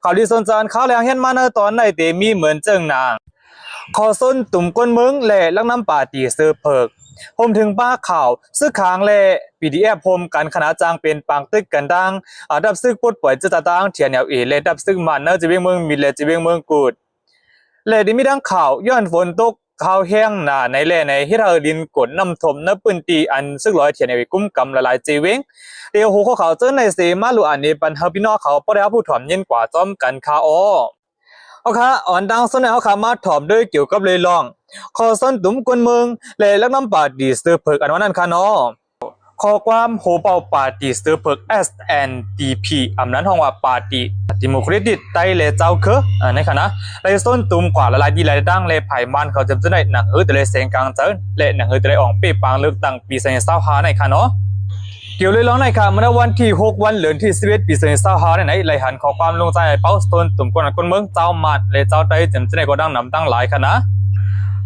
เขาดีสนจานเขาแรงเห็นมาในตอนในเตมีเหมือนเจิงนางขอส้นตุ่มก้นเมืองและลักน้ำป่าตีเสือเพิกผมถึงป้าข่าวซื้อค้างและ PDF ผมกันคณะจางเป็นปังตึกกันดังดับซึกปดป่วยจะตางเทียนแนวเอและดับซึกมันเนอจะเวียงเมืองมีและจะเวียงเมืองกูดและดิมีดังข่าวย้อนฝนตกข่าวแห้งหนาในแล่ในเฮดเฮอดินกดน้ำถมน้ำปืนตีอันซึ่งลอยเทียนแนวกุ้มกำละลายจีเวงเดี๋ยวหูเขาเจอในเสมาลูอันนี้ปันเฮาพี่น้องเขาพอได้ผู้ถ่อมเย็นกว่าจ้อมกันคาอ้อเอาค่ะอ่อนดังส้นเอาขามาถ่อมด้วยเกี่ยวกับเลยลองขอส้นตุ่มกวนเมืองและลักน้ำป่าดีเสือเพิกอันวันนั้นค่ะเนาะข้อความโหเป่าปาร์ตี้เสือเพิก SNDP อำนั้นห้องว่าปาร์ตี้ดิโมแครติกไต้เลเจ้าคือในขณะในส้นตุ่มกว่าละลายดีหลายดังเลยไผ่มันเขาจะได้หนังแต่เลยเสียงกลางเจอและหนังแต่เลยออกเปปางเลือกตั้งปี2025ในค่ะเนาะเกี่ยวเลยร้องในค่ะเมื่อวันที่6วันเดือนที่11ปี2025ในไหลหันขอความลงใจเป้าส้นตุ่มคนเมืองเจ้ามัดและเจ้าไต้จำจะได้ก็ดังนำตั้งหลายค่ะนะ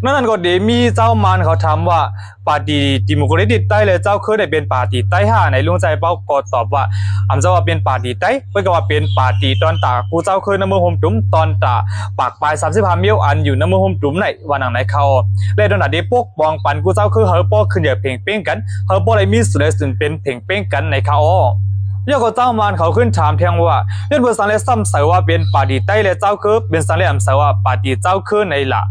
นั่นก็เดมีเจ้ามันเขาถามว่าปาร์ตี้ดิโมแครติกใต้เลยเจ้าเคยได้เป็นปาร์ตี้ใต้5ในลุงใจเป้าก็ตอบว่าอำเจ้าว่าเป็นปาร์ตี้ใต้เพิ่นก็ว่าเป็นปาร์ตี้ตอนตากูเจ้าเคยนำมือห่มจุ่มตอนตาปากปลาย35มิ้วอันอยู่นำมือห่มจุ่มในวันหนังไหนเขาและตอนนั้นเดพวกบองปันกูเจ้าคือเฮาป้อขึ้นอย่าเพ่งเป้งกันเฮาป้อได้มีสุดเลยสุดเป็นเพ่งเป้งกันในเขายอก็เจ้ามันเขาขึ้นถามเพียงว่าย้อนเบอร์สังเลซ้ำเสว่าเป็นปาร์ตี้ใต้และเจ้าคือเป็นสังเลอำเสว่าปาร์ตี้เจ้าคือในละ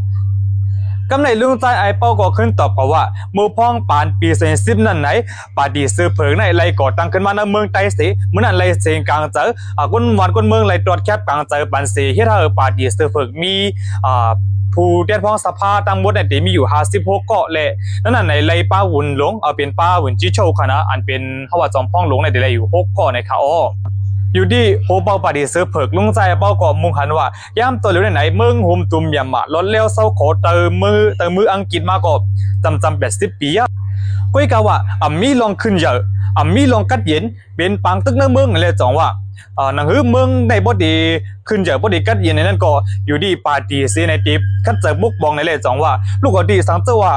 กำในลุงใจไอเป้าก็ขึ้นตอบกับว่ามือพ้องปานปี2010นั่นไหนปาดีซื้อเผิงในไรก่อตั้งขึ้นมาในเมืองไต้สิเมื่อนั้นไรเสียงกลางเจอคนเมืองไรตรวจแคบกลางเจอปันสีที่ถ้าปาดีซื้อเผิงมีผู้เดียนพ้องสภาตั้งหมดในมีอยู่56เกาะและนั่นในไรป้าหุ่นหลงเป็นป้าหุ่นจิโชคณะอันเป็นเขาว่าจอมพ้องหลงในเดลัยอยู่6เกาะในเขาอยู่ดีโหเป้าปาดีซื้อเผิกลุงใจเป้าก่อมุงหันว่าย่ำตัวเหลวไหนเมืองหุมตุ่มยำรถเลี้ยวเศร้าโขเติมมืออังกฤษมาก็จำ80ปีกุ้ยกะว่ามีลองขึ้นเยอะมีลองกัดเย็นเป็นปังตึกในเมืองเลยจ่องว่าหนังหื้อเมืองในบดีขึ้นเยอะบดีกัดเย็นในนั้นก็อยู่ดีปาดีซีในทิปคัดเจอบุกบองในเลยจ่องว่าลูกอดีสังเจว่า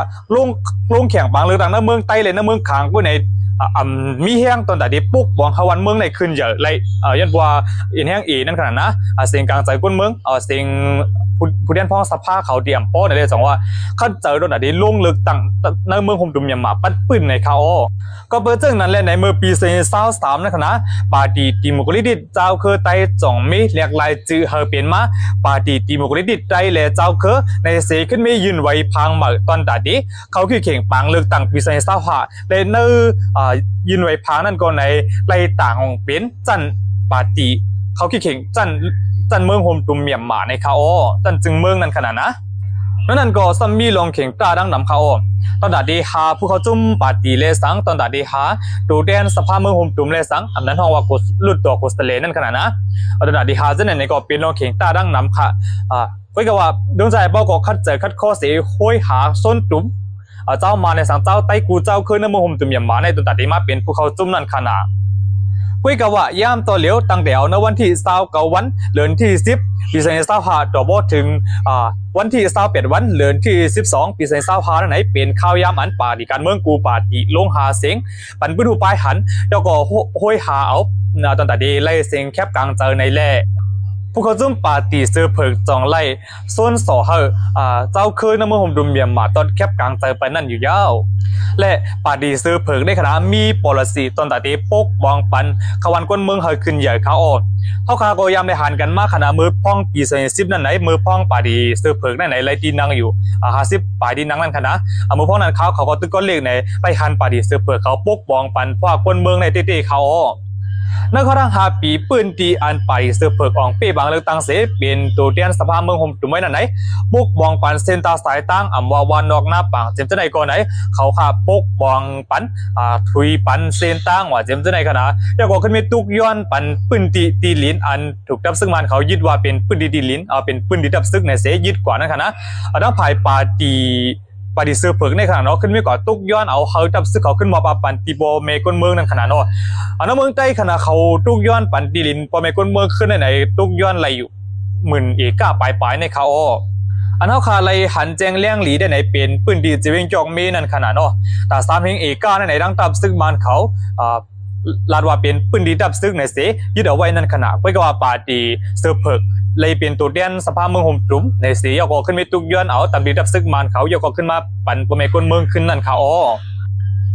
ลงแข่งปังเลยต่างในเมืองไต้เลยในเมืองขางกุ้ยในมีแห้งตอนแต่ที่ปุ๊กบองเขาวันเมืองในขึ้นเยอะเลยยันว่าอินแห้งอีนั่นขนาดนะเสียงกลางใจก้นเมืองเสียงผู้เด่นพ้องสภาเขาเดียมโป้ในเรื่องของว่าขั้นเจอตอนแต่ที่ลุ่งลึกตั้งในเมืองห่มดุมยำหมาปัดปืนในเขาก็เปิดเจ้านั้นแหละในเมื่อปี2023นั่นขนาดปาร์ตี้ดิโมแครติกเจ้าเคยไต่จ่องมีเรียกลายจื่อเฮเปลี่ยนมาปาร์ตี้ดิโมแครติกไต่และเจ้าเคยในเสกขึ้นไม่ยืนไว้พังหมาตอนแต่ที่เขาคือเข่งปังเลือกตั้งปี2025และในยืนไว้พังนั่นก็ในไล่ต่างของเป็นจันปาร์ตี้เขาคือเข่งจันเมืองโฮมตุ่มเมียมหมาในเขาจันจึงเมืองนั่นขนาดนะนั่นก็ซัมมี่ลองเข่งตาดังนำเขาตอนดาดีหาผู้เขาจุ่มปาร์ตี้เลสังตอนดาดีหาดูแดนสภาเมืองโฮมตุ่มเลสังอันนั้นห้องว่ากุลุดตัวกุสเลนั่นขนาดนะตอนดาดีหาเจ้าเนี่ยก็เป็นลองเข่งตาดังนำค่ะก็คือว่าดวงใจเป้าก็คัดเจอคัดข้อเสียห้อยหาส้นตุ่มเจ้ามาในสังเจ้าไต้กูเจ้าเคยในเมืองโฮมตุ่มเมียมหมาในตอนดาดีมาเป็นผู้เขาจุ่มนั่นขนาดคุยกับว่าย่ามตัวเหลียวตั้งแต่ในวันที่29วันเดือนที่10ปี2025ต่อบอถึงวันที่28วันเดือนที่12ปี2025นั่นไหนเป็นข้าวยามอันป่าดีการเมืองกูป่าดีลงหาเสียงปันปื้ดูปลายหันแล้วก็ห้อยหาเอาตอนแต่ดีไล่เสียงแคบกลางเจอในแล่ผู้เขาจุ่มปาร์ตี้ซื้อเผิกจองไล่ส่วนสอเฮเจ้าเคยนำมือห่มดุมเมียมมาตอนแคบกลางเจอไปนั่นอยู่ยาวและปาร์ตี้ซื้อเผิกได้ขนาดมีปรสิตอนแต่ที่ปกบองปันขวันก้นเมืองเฮขึ้นใหญ่เขาอ่อนเขาคาโกยามได้หันกันมากขนาดมือพ้องปี2010นั่นไหนมือพ้องปาร์ตี้ซื้อเผิกนั่นไหนไล่ตีนังอยู่50ปาร์ตี้นังนั่นขนาดมือพ้องนั้นเขาก็ตึกก้อนเล็กในไปหันปาร์ตี้ซื้อเผิกเขาปกบองปันเพราะก้นเมืองในเต้ๆเขานักข่าวทาง5ปีปืนตีอันไปเสือเผิกอองเป้บางเลือกตั้งเสเป็นตัวเตียนสภาเมืองห่มตุ่มไว้นั่นไหนปุกบองปันเซนตาสายตั้งว่าวานนอกหน้าปังเจมจะไหนก่อนไหนเขาขาปุกบองปันทุยปันเซนตั้งว่าเจมจะไหนขนาดอยากบอกขึ้นมีตุกย้อนปันปืนตีลิ้นอันถูกดับซึ่งมันเขายึดว่าเป็นปืนตีลิ้นเป็นปืนตีดับซึ่งในเสยึดกว่านั่นขนาดนักภายปาตีปฏิเสธเผิกในขณะเนาะขึ้นไม่ก่อตุกย้อนเอาเขาจับซึกเขาขึ้นมาปาปันตีโบเมก้นเมืองนั่นขนาดเนาะน้เมืองใต้ขณะเขาตุกย้อนปันตีลินปอเมก้นเมืองขึ้นในตุกย้อนอะไรอยู่10,000เอกาปลายในเขาอันเขาขาอะไรหันแจงเลี้ยงหลีได้ไหนเป็นปืนดีจะวิ่งจอกเมนั่นขนาดเนาะแต่3เฮงเอกาในดังตับซึกมันเขา ลาดว่าเป็นปืนดีดับซึกในเสยึดเอาไว้นั่นขณะเพื่อว่าปาร์ตี้เสือเพิกเลยเป็นตัวเด่นสภาเมืองโฮมตุ่มในเสียก็ขึ้นไปตุกย้อนเอาตามดีดับซึกมันเขาก็ขึ้นมาปั่นประเมคนเมืองขึ้นนั่นค่ะอ๋อ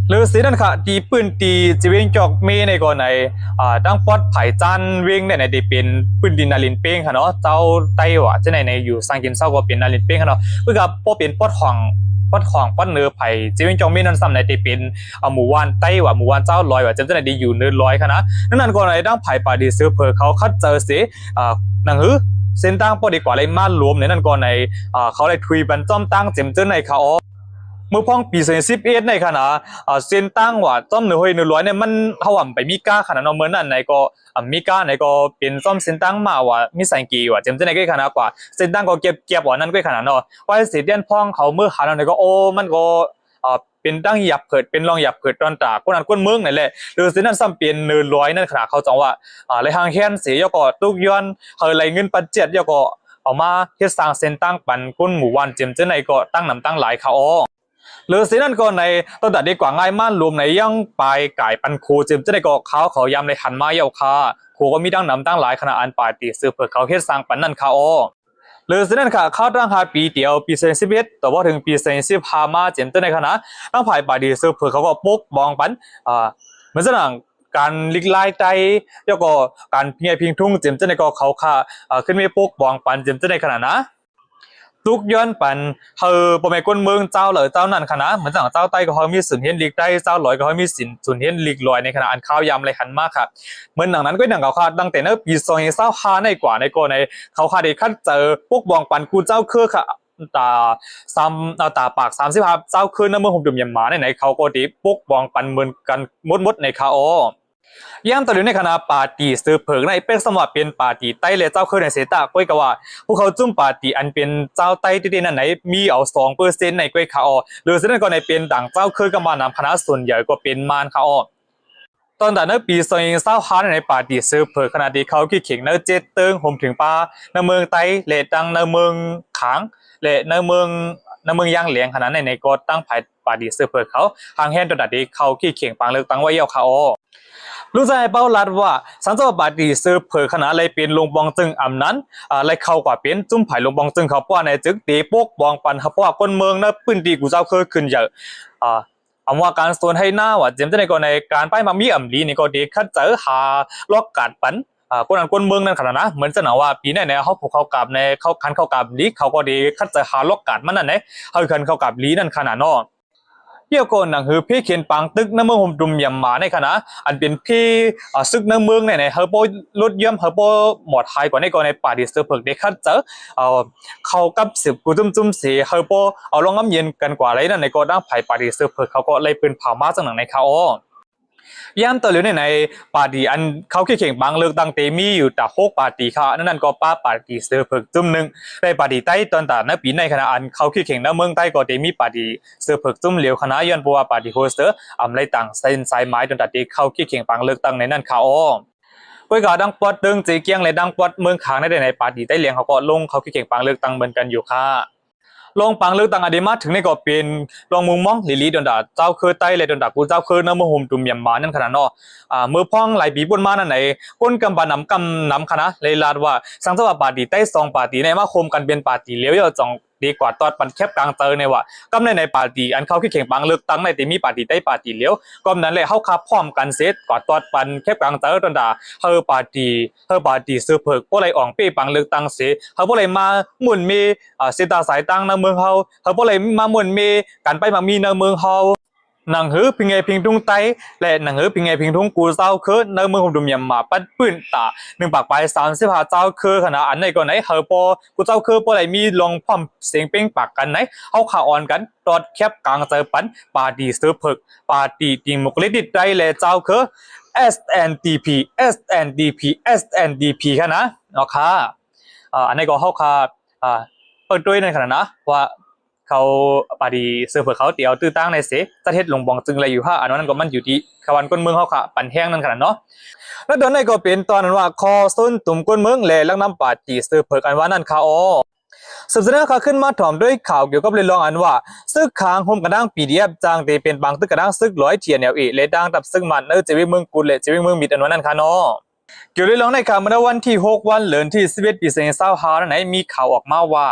หรือสีนั่นค่ะตีปืนตีจีเวงจอกเมในก่อนในตั้งปอดไผ่จันเวงในได้เป็นปืนดินนาลินเป้งค่ะเนาะเจ้าไต้หว่าจะในอยู่สังกินเศร้าก็เป็นนาลินเป้งค่ะเนาะเพื่อกับพอเป็นปอดของปอดเนื้อไผ่จีเวงจอกเมนั่นซ้ำในได้เป็นหมู่วานไต้หว่าหมู่วานเจ้าลอยว่าจะในได้อยู่เนื้อลอยค่ะนะนั่นก่อนในตั้งไผ่ป่าดีซื้อเพอเขาคัดเจอเสียหนังหือเส้นตั้งพอดีกว่าเลยมารวมในนั่นก่อนในเขาได้ทุยบันจ้อมตั้งเจ็มเจ้าในเขาเมื่อพ้องปี2011ในขณะเส้นตั้งว่าจ้อม100เนี่ยมันเขาว่าไปมีก้าขนาดเนาะเหมือนนั่นในก็มีก้าในก็เป็นจ้อมเส้นตั้งมาว่ามีสังกีว่าเจ็มเจ้าในก็ขนาดกว่าเส้นตั้งก็เก็บว่านั่นก็ขนาดเนาะว่าเสียเดียนพ้องเขาเมื่อหาในก็โอ้มันก็เป็นตั้งหยับเผิดเป็นรองหยับเผิดตอนตาคนนั้นคนเมืองนั่นแหละหรือสินั่นซ้ำเป็น100นั่นขนาดเขาจังว่าเลยทางแค้นเสียยก็ตุกย้อนเฮาไหลเงินปัจเจกยก็เอามาเฮ็ดสร้างเส้นตั้งปันก้นหมู่วันเจ็มเจ้าในก็ตั้งนำตั้งหลายเขาหรือสินั่นก็ในตั้งแต่ดีกว่าง่ายมากรวมในยังปลายก่ายปันครูจึงจะได้ก็เขายำในหันมาเยาคาครูก็มีตั้งนำตั้งหลายขณะอันปาตีซื้อเผื่อเขาเฮ็ดสร้างปันนั่นเขาหรือสินั่นค่ะเข้าตั้งหาปีเดียวปี2011แต่ว่าถึงปี2015มาเจ็มจะในขณะตั้งภายปาตีซื้อเผื่อเขาก็ปุ๊กบองปันเหมือนสั่งการลิกไล่ใจแล้วก็การเพียพิงทุ่งเจ็มจะในก็เขาค่ะขึ้นไม่ปุ๊กบองปันเจ็มจะในขณะนะทุกย้อนปันปมก้นเมืองเจ้าเหล่าเจ้านั่นคณะเหมือนสั่งเจ้าใต้ก็เขามีสุนเฮียนลีกใต้เจ้าลอยก็เขามีสุนเฮียนลีกลอยในขณะอันข้าวยำเลยหันมากครับเหมือนหนังนั้นก็หนังเขาขาดตั้งแต่เนื้อปี2025ในกว่าในก่อนในเขาขาดได้ขั้นเจอพวกบองปันกูเจ้าเครือค่ะตาตาปาก35เจ้าคืนน้ำมือหุ่มดุมยำหมาในเขาก็ดีพวกบองปันเหมือนกันมดในเขาย่ามตะลุในคณะปาร์ตี้ซื้อเผิงในเป็นสมบัติเป็นปาร์ตี้ใต้เลยเจ้าเคยในเสตาก้อยกว่าพวกเขาจุ่มปาร์ตี้อันเป็นเจ้าใต้ที่นั่นไหนมีเอา2%ในก้อยเขาหรือเส้นก็ในเป็นดังเจ้าเคยก็มานำคณะส่วนใหญ่ก็เป็นมานเขาตอนแต่ในปี2025ในปาร์ตี้ซื้อเผิงขณะที่เขาขี้เข่งในเจ็ดเติงห่มถึงปลาในเมืองใต้เลดังในเมืองขางและในเมืองย่างเหลียงขณะในก็ตั้งภายปาร์ตี้ซื้อเผิงเขาทางแห่งตอนที่เขาขี้เข่งปังเลือกตั้งไว้ยาวเขารู้ใจเป้าลัดว่าสังเจ้าบาดีซื้อเผยขนาดเลยเป็นลงบองจึงอำนั้นเลยเข้ากว่าเป็นจุ่มไผ่ลงบองจึงเขาป้อนในจึกตีปกบองปันเขาป้อคนเมืองนะปืนดีกูเจ้าเคยขึ้นเยอะเอาว่าการส่วนให้หน้าว่าเจมจะในกรณีการไปมามีอ่ำลีนี่ก็ดีคัดเจอหาล็อกกัดปันคนนั้นคนเมืองนั่นขนาดนะเหมือนจะหนาว่าปีนี้เนี่ยเขาผูกเข้ากับในเขาคันเข้ากับลีเขาก็ดีคัดเจอหาล็อกกัดมันนั่นไหนเขาคันเข้ากับลีนั่นขนาดนอเยี่ยก่อนหนังคือพี่เขียนปังตึกน้ำเมืองห่มดุมยำหมาในคณะอันเป็นพี่ซึกน้ำเมืองในเฮอร์โบลดเยี่ยมเฮอร์โบหมดไทยกว่าในก่อนในป่าดิสเตอร์เพิกเด็กขัดเจอเขากับสืบกูจุ่มเสียเฮอร์โบเอาลงน้ำเย็นกันกว่าไรนั่นในก็ดั้งไผ่ป่าดิสเตอร์เพิกเขาก็เลยเป็นเผามาจากหนังในเขาย่ามตัวเหลียวในปาร์ตี้อันเขาขี้เข่งบางเลือกตั้งเตมีอยู่แต่6ปาร์ตี้ค่ะนั่นก็ป้าปาร์ตี้เสือเพิกจุ่มหนึ่งในปาร์ตี้ใต้ตอนแต่ในปีในขณะอันเขาขี้เข่งในเมืองใต้ก็เตมีปาร์ตี้เสือเพิกจุ่มเหลียวคณะย้อนบัวปาร์ตี้โฮสเตอร์ไรต่างเส้นสายไม้จนตัดที่เขาขี้เข่งบางเลือกตั้งในนั่นค่ะก้อยกาดังปอดเดิงจีเกียงเลยดังปอดเมืองขางในปาร์ตี้ใต้เลียงเขาก็ลงเขาขี้เข่งบางเลือกตั้งเหมือนกันอยู่ค่ะลงปังเลือกตั้งอดีมาถึงในก็เป็นลองมุงมองลิลีดอนดาเจ้าเคยใต้เลยดอนดากูเจ้าเคยน้ำมือห่มตุ่มยำมานั่นขนาดนอมือพ่องไหลปีบนมานั่นไหนก้นกำบานนำคณะเลยลาดว่าสังสว่าปาร์ตี้ใต้2ปาร์ตี้ในมาคมกันเป็นปาร์ตี้เลี้ยวยาวจองดีกว่าตอนปันแคบกลางเจอในว่ากำในปาร์ตี้อันเขาขี้เข่งปังเลือกตั้งในแต่มีปาร์ตี้ใต้ปาร์ตี้เลี้ยวก็นั้นเลยเข้าคับพร้อมกันเซตกว่าตอนปันแคบกลางเจอดอนดาเฮอปาร์ตี้ซื้อเพิกพวกไรอ่องเป้ปังเลือกตั้งเสียเฮอพวกไรมาหมุนมีเสตาสายตั้งในเมืองเฮาพวกไรมาหมุนมีการไปมามีในเมืองเฮาหนังหือพิงไงพิงทุ่งไตและหนังหือพิงไงพิงทุ่งกูเจ้าคือในเมืองของดุมยำมาปัดปืนตา1 ปากไป35เจ้าคือขนาดอันในก่อนไหนเฮอปอกูเจ้าคือพวกไรมีลองพร้อมเสียงเป้งปากกันไหนเอาขาอ่อนกันตอดแคบกลางเจอปันปาร์ตี้ซื้อเพิกปาร์ตี้ติงมุกเล็ดดิดได้และเจ้าคือ SNDP ค่ะนะเนาะค่ะอันนี้ก็เข้าค่ะเปิดด้วยในขณะนะว่าเขาปาดีเสือเผื่อเขาเตียวตื้อตั้งในเสจะเทศลงบองจึงอะไรอยู่ค่ะอันนั้นก็มันอยู่ที่ขวันก้นเมืองเขาค่ะปั่นแห้งนั่นขนาดเนาะแล้วตอนนี้ก็เป็นตอนนั้นว่าคอส้นตุ่มก้นเมืองและลักน้ำปาดีเสือเผื่อกันว่านั่นค่ะ สืบเสนอข่าวขึ้นมาถ่อมด้วยข่าวเกี่ยวกับเรื่องรองอันว่าซึกค้างโฮมกระด้าง PDF จางเตเป็นบางตึกกระด้างซึกร้อยเทียนแนวอีและดังตับซึกมันเจวิเมืองกุลและเจวิเมืองมิดอันวันนั้นค่ะเนาะเกี่ยวกับเรื่องในข่าวเมื่อวันที่6วันเดือนที่11ปี2025นั้นมีข่าวออกมาว่า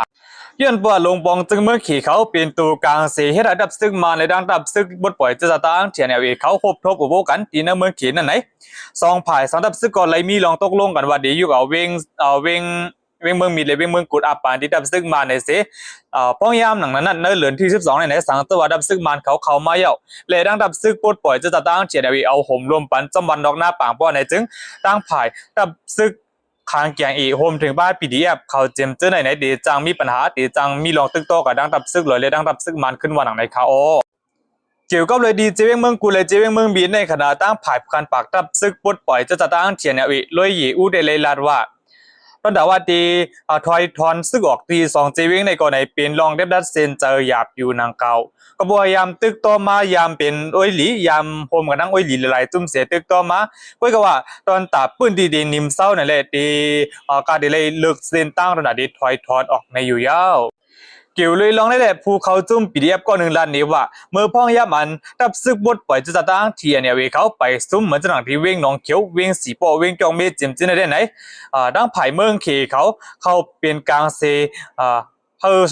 ย้อนว่าลงปองจึงเมื่อขี่เขาเป็นตัวกลางเสียให้ระดับซึกมาในดังดับซึกบดปล่อยจะตั้งเทียนแนวอีเขาคบทบอุโบกันตีนเมืองขีนั่นไหนสองฝ่ายสองดับซึกก่อนเลยมีลองตกลงกันว่าเดี๋ยวอยู่เอาเวงเมืองมีเลยเวงเมืองกุดอับปานที่ดับซึกมาในเสป้องยามหนังนั้นเนื้อเหลือนที่12ในสังตัวดับซึกมันเขามาเย่าเลยดังดับซึกปดปล่อยจะตั้งเทียนแนวอีเอาห่มรวมปันจำวันดอกหน้าป่างป้อในจึงตั้งฝ่ายดับซึกคางเกียงอีโฮมถึงบ้าน PDF เขาเจมเจอไหนดีจังมีปัญหาดีจังมีลองตึกโตกับดังดับซึกเลยดังดับซึกมันขึ้นวันหนังในคาโอเกี่ยวกับเลยดีเจเวงเมืองกูเลยเจเวงเมืองบีในขณะตั้งผ่ายคันปากดับซึกปดปล่อยจะตั้งเทียนอีลอยหยีอูเดเลยลาดว่าตอนดาว่าตีทอยทอนซึกออกตี2เจเวงในก่อนในเป็นลองเด็บดัดเซนเจอหยาบอยู่นางเก่าก็พยายามตึกต่อมายามเป็นอ้อยหลียามโฮมกับนั่งอ้อยหลีหลายๆจุ่มเสียตึกต่อมาก็ก็ว่าตอนตาปื้นดีๆนิมเศร้านั่นแหละตีการเดเลยเลิกเซนตั้งระดับดีถอยทอนออกในอยู่ยาวเกี่ยวเลยลองได้แหละภูเขาจุ่ม PDF ก็1ล้านนี้ว่าเมื่อพ่องยามันดับซึกบดปล่อยจะตั้งเทียนเนี่ยเวเขาไปซุ่มเหมือนจะหนังที่เวงหนองเขียวเวงสีปอเวงจองเมจิมจินได้ไหนดังไผ่เมืองเขเขาเป็นกลางเซ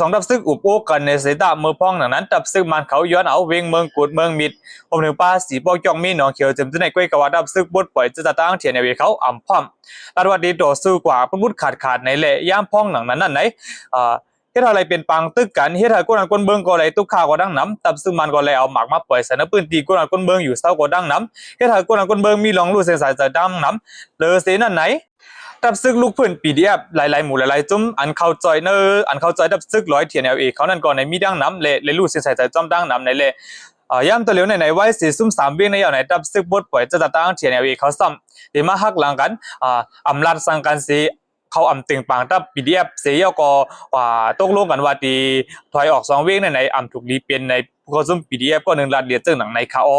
สองดับซึกอุบโอกันในเสตาเมื่อพ้องหนังนั้นดับซึกมันเขาย้อนเอาเวงเมืองกุดเมืองมิดผมถึงป้าสีปอกจองมีหนองเขียวจิมจินในก้อยกว่าดับซึกบดปล่อยจะตั้งเทียนเนี่ยเวเขาอ่ำพร้อมตัดวัดดีต่อสู้กว่าพระพุทธขาดในแหละย่ามพ้องหนังนั้นไหนเฮ็ดอะไรเป็นปังตึกกันเฮ็ดให้คนเบิ่งก็เลยตุกข่าวก็ดังน้ำตับซึ่งมันก็เลยเอาหมากมาปล่อยใส่ในปืนตีคนเบิ่งอยู่เศร้าก็ดังน้ำเฮ็ดให้คนเบิ่งมีลองรู้เส้นสายจะดังน้ำเลอเสนั่นไหนตับซึกลูกพื้น PDF หลายๆหมู่หลายๆจุ่มอันเข้าจอยอันเข้าจอยตับซึก100เทียน LA เขานั่นก่อนในมีดังน้ำเลยรู้เส้นสายจะจ้อมดังน้ำในเลยย่ำตัวเหลียวในไว้4ซุ่ม3เวียงในอย่างในตับซึกบดปล่อยจะตั้งเทียน LA เขาซ้ำที่มาหักหลังกันอำลาดสังกันสิเขาอำตึงปังตับ PDF เสียก็ตกลงกันว่าตีถอยออก2เวงในอำถูกรีเป็นในภูเขาซุ่ม PDF ก็1ล้านเหรียญจึงหนังในคาอ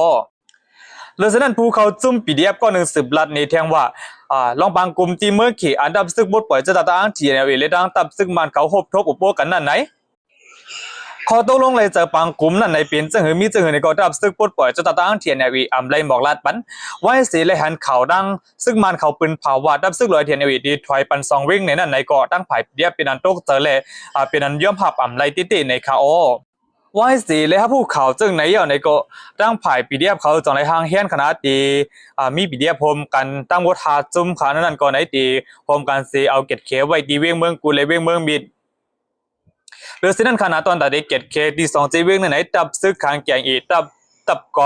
เลฉะนั้นภูเขาซุ่ม PDF ก็10ล้านในแทงว่าลองบางกลุ่มที่เมื่อขี่อันดับซึกบดปล่อยจะตั้งเทียนเวเลดังตับซึกมันเขาหบทบอุปโภคกันนั่นไหนขอตกลงเลยเจอปังกลุ่มนั่นในเป็นจึงมีจึงในก็ดับซึกปดปล่อยจะตั้งเทียนในวีอำไลบอกลาดปันไว้เสียเลยหันเขาดังซึ่งมันเขาปืนเผาว่าดับซึกลอยเทียนในวีดีถอยปัน2วิ่งในนั้นในก็ตั้งไผ่เดียบเป็นอันตกเจอเลยเป็นอันย่อมผับอำไลติในคาโอไว้เสียเลยครับผู้เขาจึงในในก็ตั้งไผ่ปีเดียบเขาจองในห้างเฮียนขนาดดีมีปีเดียบพรมกันตั้งวัดหาจุ่มขานั่นก็ในตีพรมกันเสียเอาเก็ดเขไว้ดีเวียงเมืองกูเลยเวียงเมืองบิดหรือสิ่งนั้นขณะตอนตัดเก็ดเคที่2 จีเวงในไหนตับซึกคางแกงอีตับก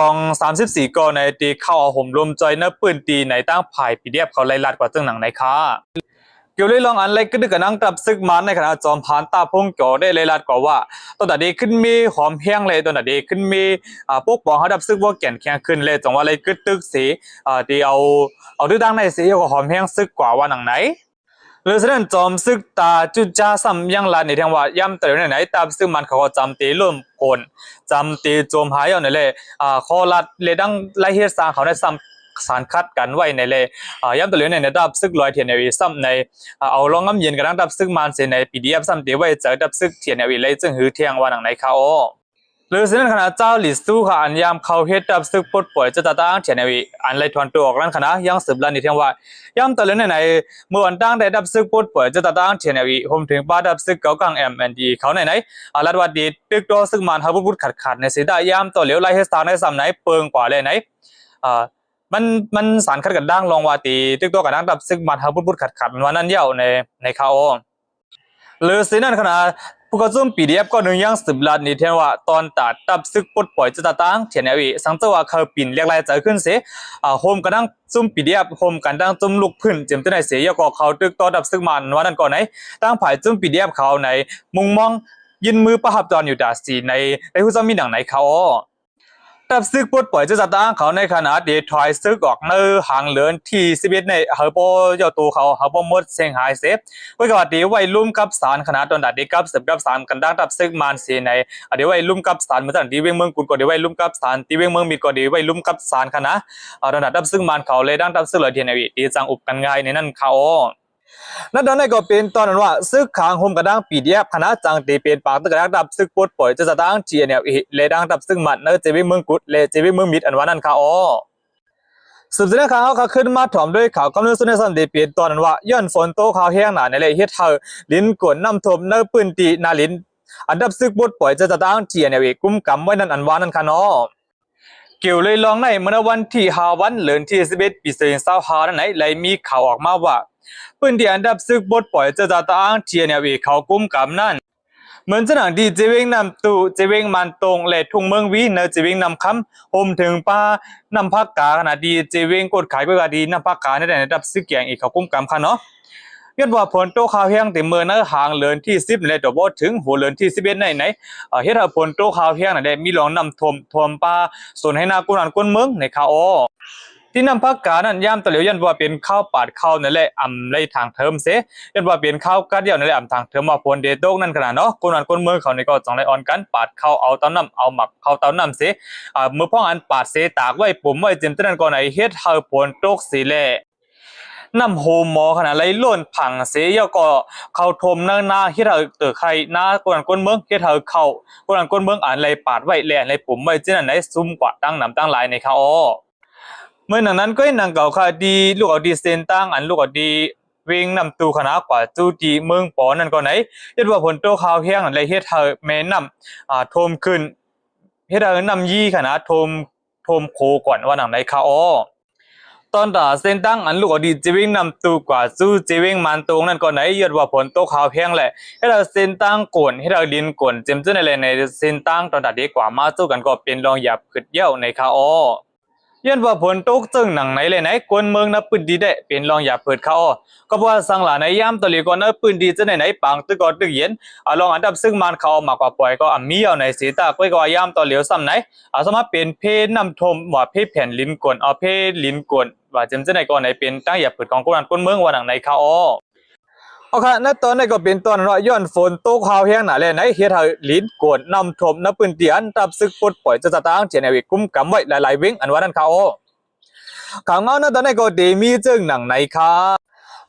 อง34กองในตีเข้าเอาห่มรวมจอยเนื้อปืนตีในตั้งผ่ายปีเดียบเขาไล่ลัดกว่าจึงหนังในค้าเกี่ยวเลยลองอันไรก็ดึกกับนั่งตับซึกมันในขณะจอมพานตาพงเกี่ยวได้ไล่ลัดกว่าว่าตอนตัดขึ้นมีหอมแห้งเลยตอนตัดขึ้นมีพวกปองเขาดับซึกว่าแก่นแข็งขึ้นเลยจังว่าอะไรกึดตึกสีตีเอาดื้อดังในสีก็หอมแห้งซึกกว่าว่าหนังไหนหรือเส้นจอมซึกตาจุจ้าซ้ำยังลานในทางว่าย่ำเต๋อไหนตามซึ่งมันเขาจำตีร่วมโกนจำตีโจมหายเอาในเลยคอลัดเลยดังไล่เฮ็ดสร้างเขาได้ซ้ำสารคัดกันไว้ในเลยย่ำเต๋อในดับซึกลอยเทียนในวีซ้ำในเอาลองน้ำเย็นกับดังดับซึกมันเสียในPDFซ้ำตีไว้เจอดับซึกเทียนในวีเลยจึงหือเที่ยงว่าหนังในเขาหรือสิ่งนั้นขณะเจ้าหลิสู้ค่ะอันยามเขาเฮ็ดดับซึกปดปล่อยจะตั้งเทียนในวีอันไรทวนตัวออกนั้นขณะยังสืบลันในเที่ยงว่าย่ำตะเลือนในเมื่อวันตั้งได้ดับซึกปดปล่อยจะตั้งเทียนในวีผมถึงป้าดับซึกเก่ากลาง M&D เขาไหนลัดวัดดีตึกตัวซึกมันฮับบุดขัดในสีได้ย่ำตัวเหลียวไล่เฮ็ดสร้างในซ้ำไหนเปิงกว่าเลยไหนมันสารคัดกันดังลองว่าตีตึกตัวกันดังดับซึกมันฮับบุดขัดวันนั้นเย่าในเขาหรือสิ่งนั้นขณะผู้กระจุ่ม PDF ก็นึงยังสืบลัดนี่เทียนว่าตอนตัดตับซึกปดปล่อยจะตั้งเทียนวีสังเจว่าเขาปิ่นเรียกรายใจขึ้นเสียโฮมกันดังจุ่ม PDF โฮมกันดังจุ่มลูกพื้นเจียมจะไหนเสียยก็เขาตึกต่อดับซึกมันวันนั้นก่อนไหนตั้งผ่ายจุ่ม PDF เขาในมุงมองยินมือประหับจอนอยู่ดาสีในผู้จะมีหนังไหนเขาดับซึกปดปล่อยจะตั้งเขาในขณะเดทอยซึกออกเนื้อหางเหลือนที่11ในเฮอร์โบเจ้าตัวเขาเฮอร์โบมดเซงไฮเซฟไว้ก่อนเดี๋ยวไว้ลุ่มกับสารขณะตอนดัดเด็กกับ10กับ3กันดังดับซึกมันเสียในเดี๋ยวไว้ลุ่มกับสารเมื่อตอนที่เวียงเมืองกุนก็เดี๋ยวไว้ลุ่มกับสารที่เวียงเมืองมีก็เดี๋ยวไว้ลุ่มกับสารขณะตอนดับซึกมันเขาเลยดังดับซึกเลยเทียนวีตีจังอุบกันง่ายในนั่นเขา นั่นตอนนั้นก็เป็นตอนนั้นว่าซึกขางโฮมกระด้างปีเดียบคณะจังตีเป็นปากตะกระดับซึกปดปล่อยจะสะตั้งเจียเนี่ยเลดังดับซึ่งมันเนอเจวิเมืองกุดเลเจวิเมืองมิดอันว่านั่นค่ะอ๋อสืบเสนอข่าวเขาขึ้นมาถ่อมด้วยข่าวกำเนิดสุนทรสันติเปลี่ยนตอนนั้นว่าย้อนฝนโตข่าวแห้งหนาในเลยเฮ็ดเธอลิ้นกวนน้ำท่วมเนื้อปืนตีนาลิ้นอันดับซึกปดปล่อยจะสะตั้งเจียเนี่ยกุ้มกำไว้นั่นอันว่านั่นค่ะเนาะเกี่ยวเลยลองในเมื่อวันที่5วันเดือนที่11ปี2025นั่นไหนเลยมีข่าวออกมาว่าปืนที่อันดับซึกปดปล่อยจะสะตั้งเจียเนี่ยเขากุ้มกำนั่นเหมือนจะหนังดีเจวิงนำตู่เจวิงมันตรงและทุ่งเมืองวีเนอเจวิงนำคำโฮมถึงป้านำภาคกาขนาดดีเจวิงกดขายก็ดีนำภาคกาในระดับซึกอย่างอีกเขากุ้มกำค่ะเนาะยอดว่าผลโตข่าวแห้งแต่เมื่อเนื้อหางเลือนที่10ในตัวบ่ถึงหัวเลือนที่11ในเฮ็ดให้ผลโตข่าวแห้งได้มีหลองนำท่วมป่าส่วนให้นากุนันกุนเมืองในข่าวอ้อที่นำภาคกานั้นย่ำตะเหลียวยันว่าเป็นข้าวปาดข้าวนั่นแหละอำเลยทางเทิมเสยันว่าเป็นข้าวกัดเดียวนั่นแหละอำทางเทิมว่าผลเดโตกนั่นขนาดเนาะกุนันกุนเมืองเขาในก็2ไลออนกันปาดข้าวเอาเต้าน้ำเอาหมักข้าวเต้าน้ำเสเมื่อพ่ออันปาดเสตากไว้ปุ่มไว้เต็มตะนั้นก่อนไอ้เฮ็ดให้ผลโตกสิแลนำโฮมหมอขนาดไรล้นผังเสียก็เข้าทมหน้าเฮ็ดให้ใครหน้ากุนันกุนเมืองเฮ็ดให้เข้ากุนันกุนเมืองอ่านไรปาดไว้แลอะไรปุ่มไว้จังนั้นไหนซุ่มกว่าตั้งน้ำตั้งหลายในข่าวอ้อเมื่อนั้นก็นางเก่าค่ะดีลูกเอาดีเซนตั้งอันลูกเอาดีวิ่งนำตูคณะกว่าจูจีเมืองปอนั่นก็ไหนเฮ็ดว่าผลโตข่าวแห้งอะไรเฮ็ดให้แม่น้ำโทมขึ้นเฮ็ดให้น้ำยี่คณะโทมโคก่อนว่าหนังในข่าวอ้อตอนด่าเส้นตั้งอันลูกอดีเจวิงนำตูกว่าจูเจวิงมันตรงนั่นก็ไหนยอดว่าผลโตข่าวแห้งแหละให้เราเส้นตั้งก่นให้เราดินก่นเจมจุนอะไรในเส้นตั้งตอนด่าดีกว่ามาสู้กันก็เป็นรองหยับขึ้นเย้าในข่าวอ้อย้อนว่าผลตกจึงหนังไหนเลยไหนกวนเมืองนับปืนดีได้เป็นรองอย่าเปิดเขาก็เพราะว่าสังหลาในย่ำตะลีก่อนนับปืนดีจะไหนปังตึกก่อนตึกเย็นลองอันดับซึ่งมันเขามากกว่าปล่อยก็มีเอาในสีตาก้อยก็ย่ำตะเหลียวซ้ำไหนสามารถเป็นเพนำทมว่าเพแผ่นลิ้นกวนเพลิ้นกวนว่าจำจะไหนก่อนไหนเป็นตั้งอย่าเปิดของกวนเมืองว่าหนังในเขาโอเคณตอนนี้ก็เป็นตอนย้อนฝนตกข่าวแห้งหนาเลยไหนเฮ็ดให้ลิ้นกวนนำทมนับปืนเตียนตับซึกปดปล่อยจะตั้งเจนเอาไว้คุ้มกำไว้หลายๆวิ่งอันว่านั้นเขาข่าวเงานะตอนนี้ก็ดีมีจึงหนังไหนครับ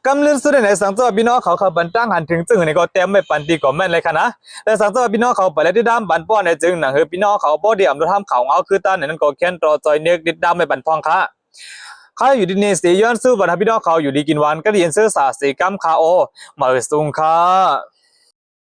กำลังสุดในสังเกตพี่น้องเขาบันตั้งหันถึงจึงในก็เต็มไม่ปันตีก็แม่นเลยค่ะนะแต่สังเกตพี่น้องเขาไปแล้วที่ด้ามบันป้อนในจึงหนังพี่น้องเขาบ่ได้อำนวยทำข่าวเงาคือตาในนั้นก็แค้นรอจอยเนื้อดิดด้ามไม่บันพองค่ะข้าอยู่ดีนี่สีย้อนสู้บันพี่น้องเขาอยู่ดีกินวันก็เรียนซื้อสาสีกัมคาโอมาสูงค่ะ